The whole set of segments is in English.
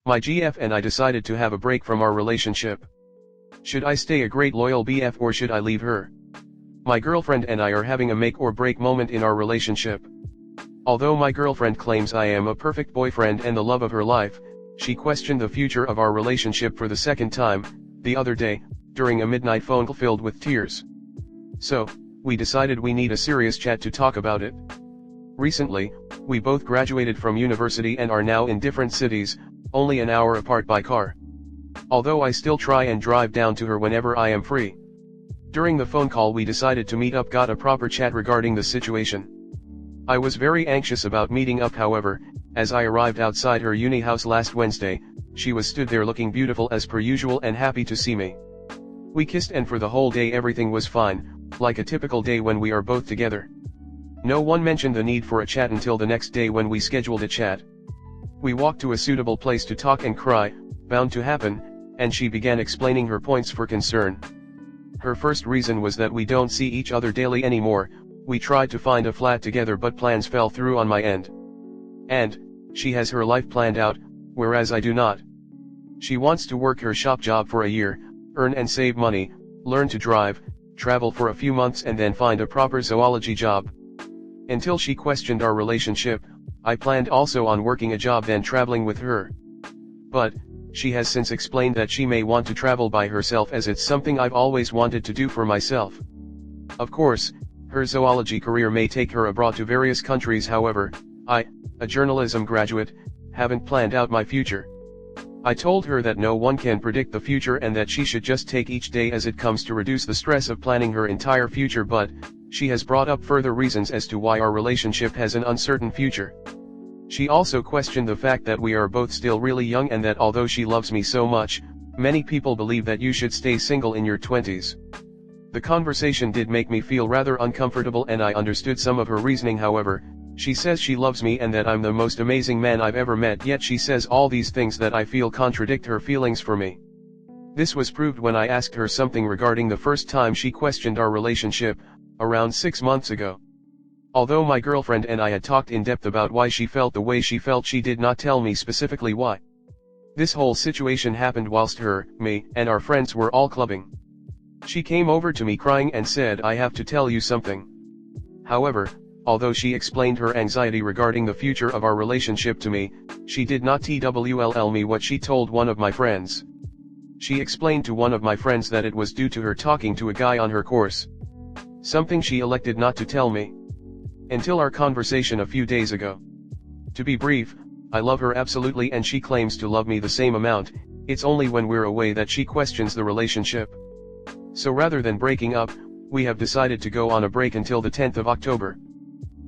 My GF and I decided to have a break from our relationship. Should I stay a great loyal BF or should I leave her? My girlfriend and I are having a make or break moment in our relationship. Although my girlfriend claims I am a perfect boyfriend and the love of her life, she questioned the future of our relationship for the second time, the other day, during a midnight phone call filled with tears. So, we decided we need a serious chat to talk about it. Recently, we both graduated from university and are now in different cities, only an hour apart by car. Although I still try and drive down to her whenever I am free. During the phone call we decided to meet up, got a proper chat regarding the situation. I was very anxious about meeting up, however, as I arrived outside her uni house last Wednesday, she was stood there looking beautiful as per usual and happy to see me. We kissed and for the whole day everything was fine, like a typical day when we are both together. No one mentioned the need for a chat until the next day when we scheduled a chat. We walked to a suitable place to talk and cry, bound to happen, and she began explaining her points for concern. Her first reason was that we don't see each other daily anymore. We tried to find a flat together but plans fell through on my end. And, she has her life planned out, whereas I do not. She wants to work her shop job for a year, earn and save money, learn to drive, travel for a few months and then find a proper zoology job. Until she questioned our relationship, I planned also on working a job then traveling with her. But, she has since explained that she may want to travel by herself as it's something I've always wanted to do for myself. Of course, her zoology career may take her abroad to various countries, however, I, a journalism graduate, haven't planned out my future. I told her that no one can predict the future and that she should just take each day as it comes to reduce the stress of planning her entire future, but she has brought up further reasons as to why our relationship has an uncertain future. She also questioned the fact that we are both still really young and that although she loves me so much, many people believe that you should stay single in your 20s. The conversation did make me feel rather uncomfortable and I understood some of her reasoning. However, she says she loves me and that I'm the most amazing man I've ever met, yet she says all these things that I feel contradict her feelings for me. This was proved when I asked her something regarding the first time she questioned our relationship, around 6 months ago. Although my girlfriend and I had talked in depth about why she felt the way she felt, she did not tell me specifically why. This whole situation happened whilst her, me, and our friends were all clubbing. She came over to me crying and said, "I have to tell you something." However, although she explained her anxiety regarding the future of our relationship to me, she did not tell me what she told one of my friends. She explained to one of my friends that it was due to her talking to a guy on her course. Something she elected not to tell me. Until our conversation a few days ago. To be brief, I love her absolutely and she claims to love me the same amount, it's only when we're away that she questions the relationship. So rather than breaking up, we have decided to go on a break until the 10th of October.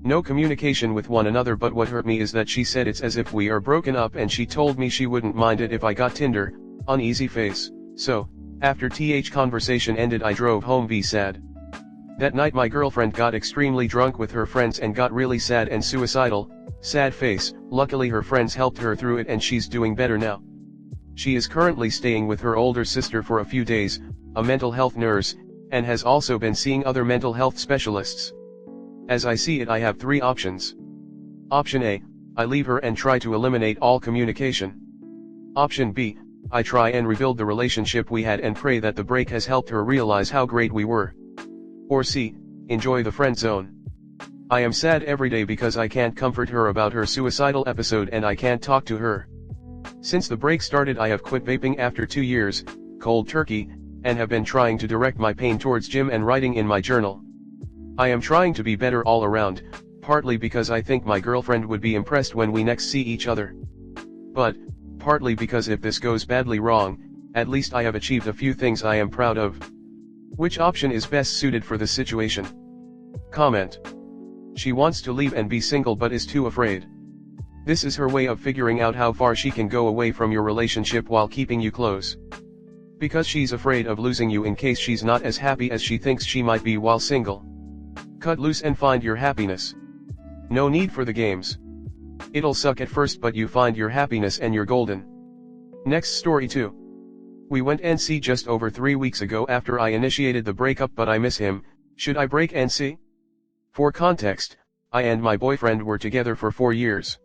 No communication with one another, but what hurt me is that she said it's as if we are broken up and she told me she wouldn't mind it if I got Tinder, uneasy face. So, after conversation ended I drove home sad. That night my girlfriend got extremely drunk with her friends and got really sad and suicidal, sad face. Luckily her friends helped her through it and she's doing better now. She is currently staying with her older sister for a few days, a mental health nurse, and has also been seeing other mental health specialists. As I see it, I have 3 options. Option A, I leave her and try to eliminate all communication. Option B, I try and rebuild the relationship we had and pray that the break has helped her realize how great we were. Or C, enjoy the friend zone. I am sad every day because I can't comfort her about her suicidal episode and I can't talk to her. Since the break started I have quit vaping after 2 years, cold turkey, and have been trying to direct my pain towards gym and writing in my journal. I am trying to be better all around, partly because I think my girlfriend would be impressed when we next see each other. But, partly because if this goes badly wrong, at least I have achieved a few things I am proud of. Which option is best suited for the situation? Comment. She wants to leave and be single but is too afraid. This is her way of figuring out how far she can go away from your relationship while keeping you close. Because she's afraid of losing you in case she's not as happy as she thinks she might be while single. Cut loose and find your happiness. No need for the games. It'll suck at first but you find your happiness and you're golden. Next story 2. We went NC just over 3 weeks ago after I initiated the breakup, but I miss him. Should I break NC? For context, I and my boyfriend were together for 4 years.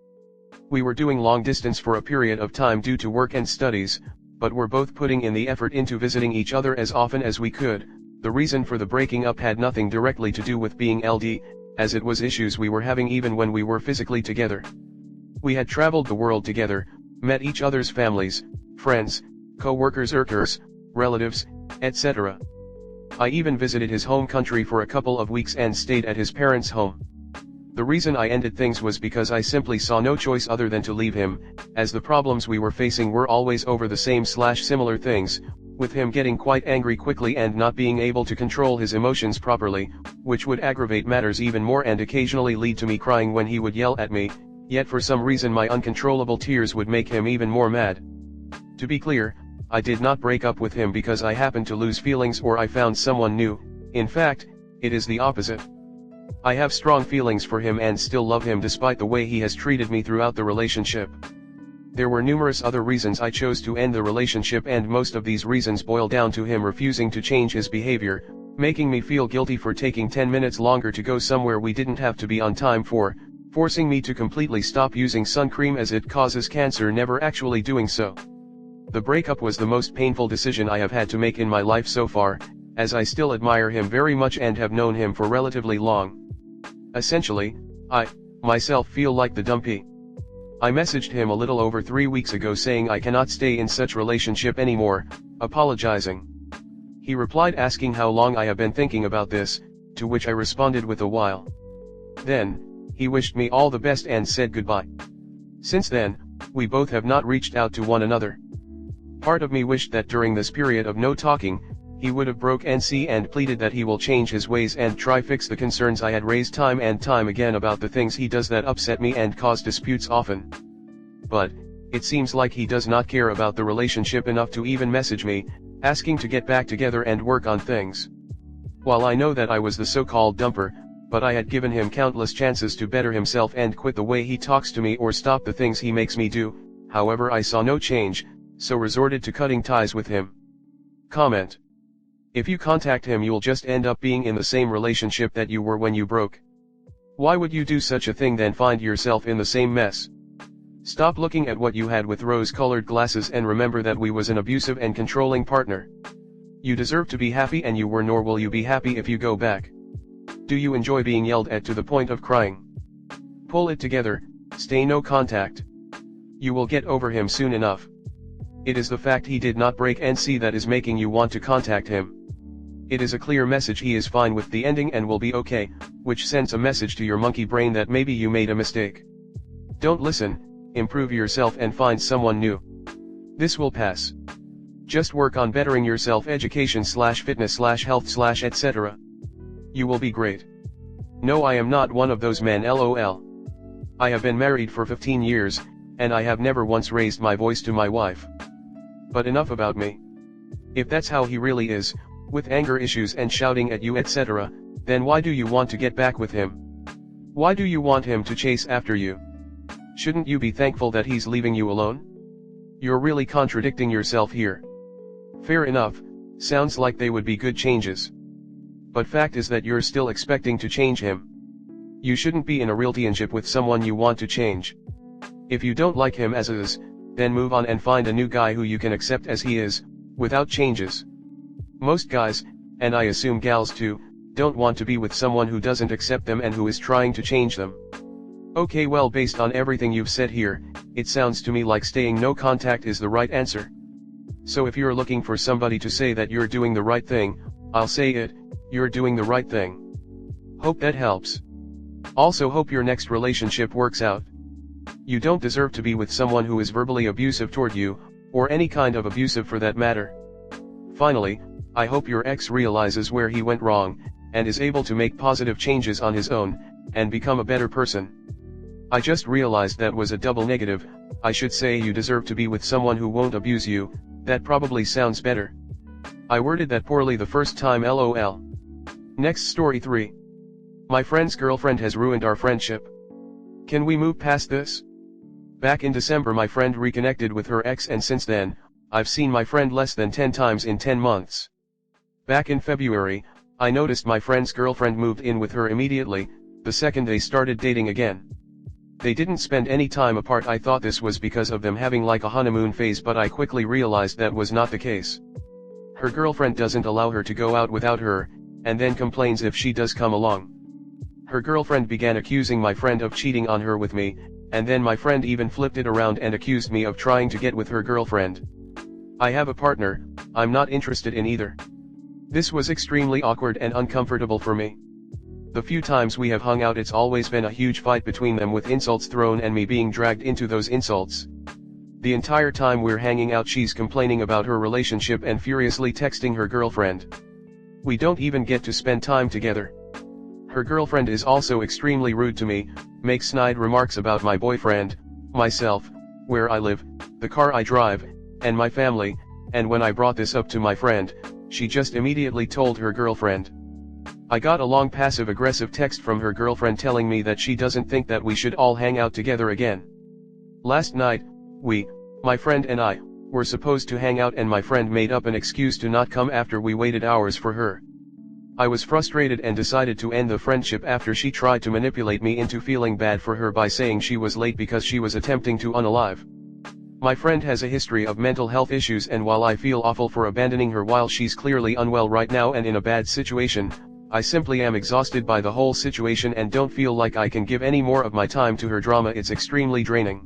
We were doing long distance for a period of time due to work and studies, but were both putting in the effort into visiting each other as often as we could. The reason for the breaking up had nothing directly to do with being LD, as it was issues we were having even when we were physically together. We had traveled the world together, met each other's families, friends, co-workers, relatives, etc. I even visited his home country for a couple of weeks and stayed at his parents' home. The reason I ended things was because I simply saw no choice other than to leave him, as the problems we were facing were always over the same/similar things, with him getting quite angry quickly and not being able to control his emotions properly, which would aggravate matters even more and occasionally lead to me crying when he would yell at me, yet for some reason my uncontrollable tears would make him even more mad. To be clear, I did not break up with him because I happened to lose feelings or I found someone new. In fact, it is the opposite. I have strong feelings for him and still love him despite the way he has treated me throughout the relationship. There were numerous other reasons I chose to end the relationship, and most of these reasons boil down to him refusing to change his behavior, making me feel guilty for taking 10 minutes longer to go somewhere we didn't have to be on time for, forcing me to completely stop using sun cream as it causes cancer, never actually doing so. The breakup was the most painful decision I have had to make in my life so far, as I still admire him very much and have known him for relatively long. Essentially, I, myself feel like the dumpy. I messaged him a little over 3 weeks ago saying I cannot stay in such relationship anymore, apologizing. He replied asking how long I have been thinking about this, to which I responded with a while. Then, he wished me all the best and said goodbye. Since then, we both have not reached out to one another. Part of me wished that during this period of no talking, he would have broke NC and pleaded that he will change his ways and try fix the concerns I had raised time and time again about the things he does that upset me and cause disputes often. But, it seems like he does not care about the relationship enough to even message me, asking to get back together and work on things. While I know that I was the so-called dumper, but I had given him countless chances to better himself and quit the way he talks to me or stop the things he makes me do. However, I saw no change, so resorted to cutting ties with him. Comment. If you contact him, you'll just end up being in the same relationship that you were when you broke. Why would you do such a thing then find yourself in the same mess? Stop looking at what you had with rose-colored glasses and remember that we was an abusive and controlling partner. You deserve to be happy and you were, nor will you be happy if you go back. Do you enjoy being yelled at to the point of crying? Pull it together, stay no contact. You will get over him soon enough. It is the fact he did not break NC that is making you want to contact him. It is a clear message he is fine with the ending and will be okay, which sends a message to your monkey brain that maybe you made a mistake. Don't listen, improve yourself and find someone new. This will pass. Just work on bettering yourself, education/fitness/health/ etc. You will be great. No, I am not one of those men, lol. I have been married for 15 years, and I have never once raised my voice to my wife. But enough about me. If that's how he really is, with anger issues and shouting at you etc., then why do you want to get back with him? Why do you want him to chase after you? Shouldn't you be thankful that he's leaving you alone? You're really contradicting yourself here. Fair enough, sounds like they would be good changes. But fact is that you're still expecting to change him. You shouldn't be in a relationship with someone you want to change. If you don't like him as is, then move on and find a new guy who you can accept as he is, without changes. Most guys, and I assume gals too, don't want to be with someone who doesn't accept them and who is trying to change them. Okay, well, based on everything you've said here, it sounds to me like staying no contact is the right answer. So if you're looking for somebody to say that you're doing the right thing, I'll say it, you're doing the right thing. Hope that helps. Also hope your next relationship works out. You don't deserve to be with someone who is verbally abusive toward you, or any kind of abusive for that matter. Finally, I hope your ex realizes where he went wrong, and is able to make positive changes on his own, and become a better person. I just realized that was a double negative. I should say you deserve to be with someone who won't abuse you. That probably sounds better. I worded that poorly the first time, lol. Next story 3. My friend's girlfriend has ruined our friendship. Can we move past this? Back in December my friend reconnected with her ex, and since then, I've seen my friend less than 10 times in 10 months. Back in February, I noticed my friend's girlfriend moved in with her immediately, the second they started dating again. They didn't spend any time apart. I thought this was because of them having like a honeymoon phase, but I quickly realized that was not the case. Her girlfriend doesn't allow her to go out without her, and then complains if she does come along. Her girlfriend began accusing my friend of cheating on her with me, and then my friend even flipped it around and accused me of trying to get with her girlfriend. I have a partner, I'm not interested in either. This was extremely awkward and uncomfortable for me. The few times we have hung out, it's always been a huge fight between them, with insults thrown and me being dragged into those insults. The entire time we're hanging out, she's complaining about her relationship and furiously texting her girlfriend. We don't even get to spend time together. Her girlfriend is also extremely rude to me, makes snide remarks about my boyfriend, myself, where I live, the car I drive, and my family, and when I brought this up to my friend, she just immediately told her girlfriend. I got a long passive-aggressive text from her girlfriend telling me that she doesn't think that we should all hang out together again. Last night, my friend and I, were supposed to hang out, and my friend made up an excuse to not come after we waited hours for her. I was frustrated and decided to end the friendship after she tried to manipulate me into feeling bad for her by saying she was late because she was attempting to unalive. My friend has a history of mental health issues, and while I feel awful for abandoning her while she's clearly unwell right now and in a bad situation, I simply am exhausted by the whole situation and don't feel like I can give any more of my time to her drama. It's extremely draining.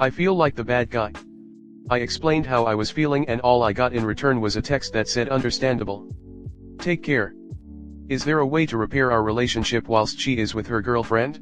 I feel like the bad guy. I explained how I was feeling, and all I got in return was a text that said, "Understandable. Take care. Is there a way to repair our relationship whilst she is with her girlfriend?"